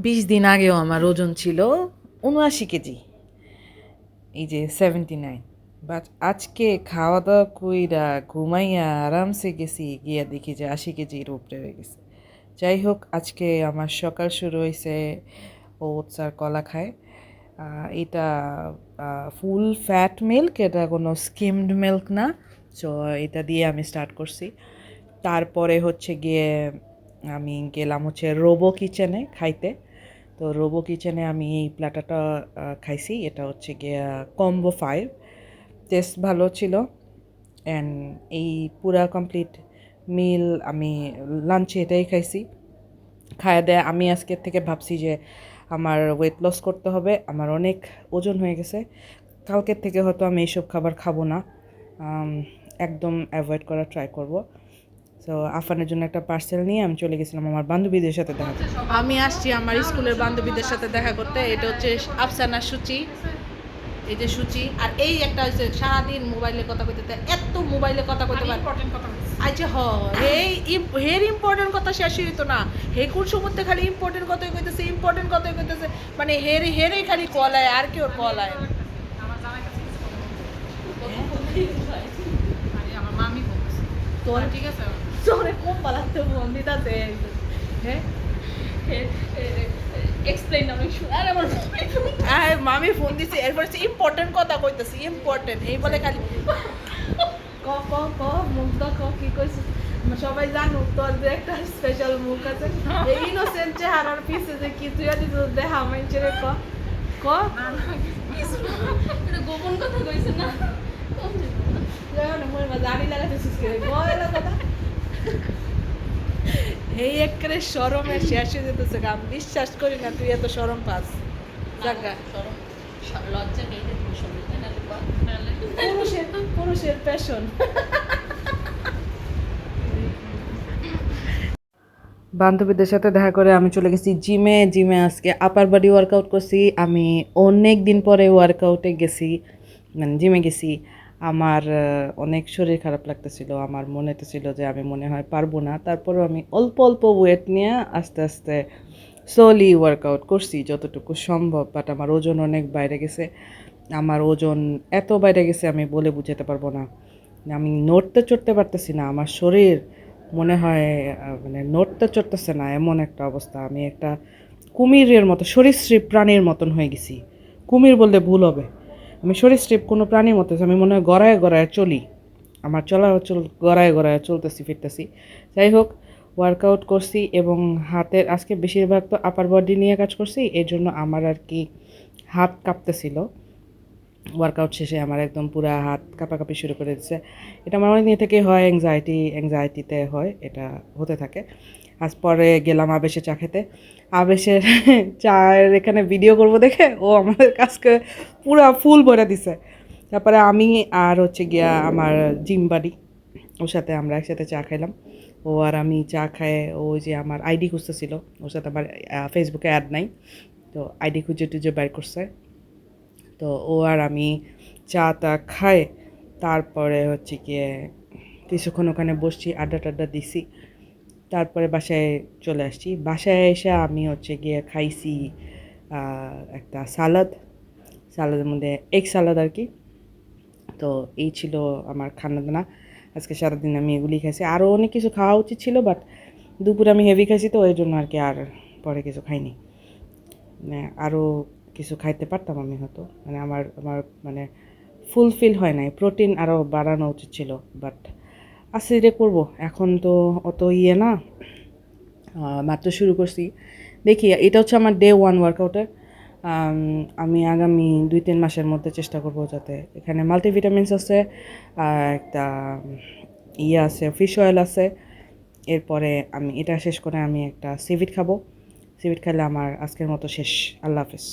20 দিন আগেও আমার ওজন ছিল 79 কেজি, এই যে 79। বাট আজকে খাওয়া দাওয়া কইরা ঘুমাইয়া আরামসে গেছি, গিয়া দেখি যে 80 কেজির উপরে হয়ে গেছে। যাই হোক, আজকে আমার সকাল শুরু হয়েছে ওটস আর কলা খায়। এটা ফুল ফ্যাট মিল্ক, এটা কোনো স্কিমড মিল্ক না। সো এটা দিয়ে আমি স্টার্ট করছি। তারপরে হচ্ছে গিয়ে আমি গেলাম হচ্ছে রোবো কিচেনে খাইতে। তো রোবো কিচেনে আমি এই প্ল্যাটারটা খাইছি। এটা হচ্ছে গিয়ে কম্বো 5, টেস্ট ভালো ছিল। অ্যান্ড এই পুরা কমপ্লিট মিল আমি লাঞ্চে এটাই খাইছি। খাওয়া দেয়া আমি আজকের থেকে ভাবছি যে আমার ওয়েট লস করতে হবে, আমার অনেক ওজন হয়ে গেছে। কালকের থেকে হয়তো আমি এইসব খাবার খাবো না, একদম অ্যাভয়েড করার ট্রাই করব। তো আফানের জন্য একটা পার্সেল নিয়ে আমি চলে গেছিলাম আমার বান্ধবীদের সাথে দেখা করতে। আমি আসছি আমার স্কুলের বান্ধবীদের সাথে দেখা করতে। এটা হচ্ছে আফসানা, সূচি, এই যে সূচি, আর এই একটা হচ্ছে সারাদিন মোবাইলে কথা কইতে, এত মোবাইলে কথা কইতে পারে। আচ্ছা হের ইম্পর্টেন্ট কথা শেষ হইতো না, হে কোন সমুদ্রে খালি ইম্পর্টেন্ট কথাই কইতেছে, ইম্পর্টেন্ট কথাই কইতেছে, মানে হেরেই খালি কল আয়, আর কেউ কল আয়। আমার মামি বলছে তোর ঠিক আছে, তোরে কোন পালাতে ফোন দিতাছে, হ্যাঁ এক্সপ্লেইন আমি আর আমার মামি ফোন দিছে, এরপর ইম্পর্টেন্ট কথা কইতেছে, ইম্পর্টেন্ট এই বলে খালি ক ক ক মুখ দা ক কি কইছিস। সবাই জানো তোর যে একটা স্পেশাল মুখ আছে, এই ইনোসেন্ট চেহারার পিছে যে কি তুই আজ দেখা মাইছে রে, ক ক এটা গোপন কথা কইছ না, জানি লাগাতেছিস কে গয়লা কথা। এই একেবারে শরমে শেষ হয়ে যেতেছে, আমি বিশ্বাস করি না তুই এত শরম পাস। জাগা লজ্জা নেই, পুরুষের প্যাশন। বান্ধবীদের সাথে দেখা করে আমি চলে গেছি জিমে আজকে আপার বডি ওয়ার্কআউট করছি। আমি অনেক দিন পরে ওয়ার্কআউটে গেছি, মানে জিমে গেছি। আমার অনেক শরীর খারাপ লাগতেছিল, আমার মনে হতেছিল যে আমি মনে হয় পারবো না। তারপরেও আমি অল্প অল্প ওয়েট নিয়ে আস্তে আস্তে স্লোলি ওয়ার্কআউট করছি যতটুকু সম্ভব। বাট আমার ওজন অনেক বাইরে গেছে, আমার ওজন এত বাইরে গেছে আমি বলে বুঝাতে পারবো না। আমি নড়তে চড়তে পারতেছি না, আমার শরীর মনে হয় মানে নড়তে চড়তেছে না, এমন একটা অবস্থা। আমি একটা কুমিরের মতো, সরীসৃপ প্রাণীর মতন হয়ে গেছি। কুমির বললে ভুল হবে, আমি সরীসৃপ কোনো প্রাণীর মতো, আমি মনে হয় গড়ায় গড়ায় চলি, আমার গড়ায় গড়ায় চলতেছি ফিরতেছি। যাই হোক, ওয়ার্কআউট করছি এবং হাতের আজকে বেশিরভাগ তো আপার বডি নিয়ে কাজ করছি, এই জন্য আমার আর কি হাত কাঁপতেছিল। ওয়ার্কআউট শেষে আমার একদম পুরো হাত কাঁপাকাঁপি শুরু করে দিচ্ছে। এটা আমার অনেক দিন থেকেই হয়, অ্যাংজাইটিতে হয়, এটা হতে থাকে। আজ পরে গেলাম আবেশে চা খেতে। আবেশের চায়ের এখানে ভিডিও করব দেখে ও আমাদের কাজকে পুরা ফুল ভরে দিছে। তারপরে আমি আর হচ্ছে গিয়া আমার জিম বাডি, ওর সাথে আমরা একসাথে চা খাইলাম। ও আর আমি চা খায়, ও যে আমার আইডি খুঁজতেছিল, ওর সাথে আমার ফেসবুকে অ্যাড নাই, তো আইডি খুঁজে টুজে বের করছে। তো ও আর আমি চা টা খাই, তারপরে হচ্ছে গিয়ে কিছুক্ষণ ওখানে বসছি, আড্ডা টাড্ডা দিছি। তারপরে বাসায় চলে আসছি। বাসায় এসে আমি হচ্ছে গিয়ে খাইছি একটা সালাদের মধ্যে এগ সালাদ আর কি। তো এই ছিল আমার খানা দানা আজকে সারাদিন, আমি এগুলি খাইছি। আরও অনেক কিছু খাওয়া উচিত ছিল, বাট দুপুরে আমি হেভি খাইছি, তো ওই জন্য আর কি আর পরে কিছু খাইনি। মানে আরও কিছু খাইতে পারতাম আমি হয়তো, মানে আমার আমার মানে ফুলফিল হয় নাই, প্রোটিন আরও বাড়ানো উচিত ছিল। বাট আস্তে ধীরে করবো, এখন তো অত ইয়ে না, মাত্র শুরু করছি। দেখি, এটা হচ্ছে আমার ডে 1 ওয়ার্কআউটের। আমি আগামী 2-3 মাসের মধ্যে চেষ্টা করব যাতে এখানে মাল্টিভিটামিনস আছে, একটা ইয়ে আছে, ফিশ অয়েল আছে। এরপরে আমি এটা শেষ করে আমি একটা সিভিট খাবো। সিভিট খেলে আমার আজকের মতো শেষ। আল্লাহ হাফেজ।